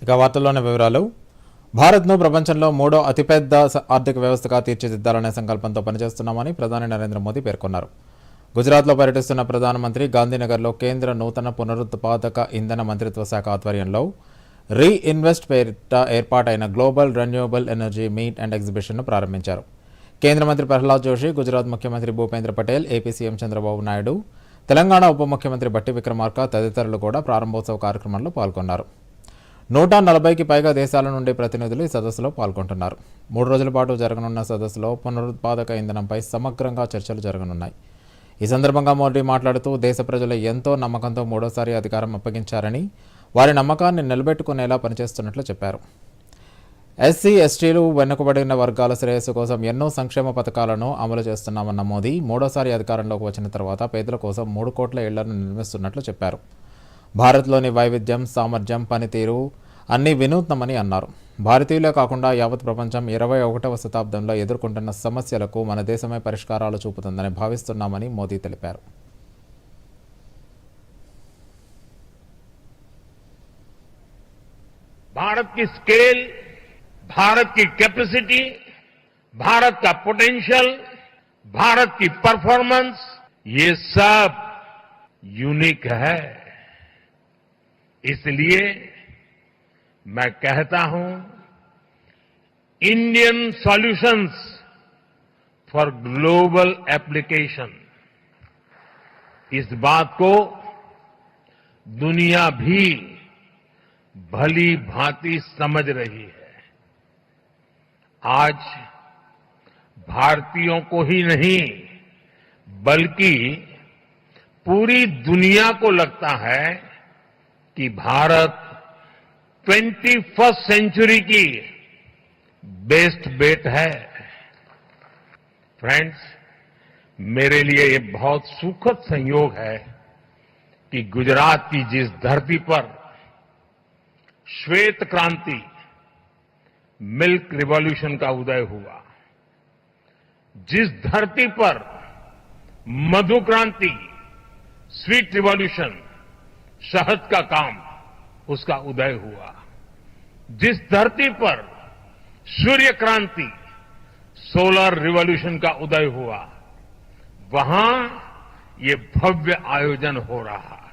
ఇక వార్తల్లోని వివరాలు. భారత్ను ప్రపంచంలో మూడో అతిపెద్ద ఆర్థిక వ్యవస్థగా తీర్చిదిద్దాలనే సంకల్పంతో పనిచేస్తున్నామని ప్రధాని నరేంద్ర మోదీ పేర్కొన్నారు. గుజరాత్లో పర్యటిస్తున్న ప్రధానమంత్రి గాంధీనగర్లో కేంద్ర నూతన పునరుత్పాదక ఇంధన మంత్రిత్వ శాఖ ఆధ్వర్యంలో రీఇన్వెస్ట్ పేరిట ఏర్పాటైన global renewable energy meet and ఎగ్జిబిషన్ను ప్రారంభించారు. కేంద్ర మంత్రి ప్రహ్లాద్ జోషి, గుజరాత్ ముఖ్యమంత్రి భూపేంద్ర పటేల్, ఏపీ సీఎం చంద్రబాబు నాయుడు, తెలంగాణ ఉప ముఖ్యమంత్రి బట్టి విక్రమార్క తదితరులు కూడా ప్రారంభోత్సవ కార్యక్రమంలో పాల్గొన్నారు. 140కి పైగా దేశాల నుండి ప్రతినిధులు ఈ సదస్సులో పాల్గొంటున్నారు. 3 రోజుల పాటు జరగనున్న సదస్సులో పునరుత్పాదక ఇంధనంపై సమగ్రంగా చర్చలు జరగనున్నాయి. ఈ సందర్భంగా మోదీ మాట్లాడుతూ దేశ ప్రజలు ఎంతో నమ్మకంతో మూడోసారి అధికారం అప్పగించారని, వారి నమ్మకాన్ని నిలబెట్టుకునేలా పనిచేస్తున్నట్లు చెప్పారు. ఎస్సీ, ఎస్టీలు, వెనుకబడిన వర్గాల శ్రేయస్సు కోసం ఎన్నో సంక్షేమ పథకాలను అమలు చేస్తున్నామన్న మోదీ మూడోసారి అధికారంలోకి వచ్చిన తర్వాత పేదల కోసం 3 కోట్ల ఇళ్లను నిర్మిస్తున్నట్లు చెప్పారు. భారత్లోని వైవిధ్యం, సామర్థ్యం, పనితీరు అన్నీ వినూత్నమని అన్నారు. భారతీయులే కాకుండా యావత్ ప్రపంచం 21వ శతాబ్దంలో ఎదుర్కొంటున్న సమస్యలకు మన దేశమే పరిష్కారాలు చూపుతుందని భావిస్తున్నామని మోదీ తెలిపారు. भारत की स्केल, भारत की कैपेसिटी, भारत का पोटेंशियल, भारत की परफॉर्मेंस, ये सब यूनिक है. इसलिए मैं कहता हूं, Indian solutions for global application. इस बात को दुनिया भी भली भांति समझ रही है. आज भारतीयों को ही नहीं बल्कि पूरी दुनिया को लगता है कि भारत 21st सेंचुरी की बेस्ट बेट है. फ्रेंड्स, मेरे लिए ये बहुत सुखद संयोग है कि गुजरात की जिस धरती पर श्वेत क्रांति, मिल्क रिवॉल्यूशन का उदय हुआ, जिस धरती पर मधु क्रांति, स्वीट रिवॉल्यूशन, शहद का काम, उसका उदय हुआ, जिस धरती पर सूर्य क्रांति, सोलर रिवॉल्यूशन का उदय हुआ, वहां ये भव्य आयोजन हो रहा है.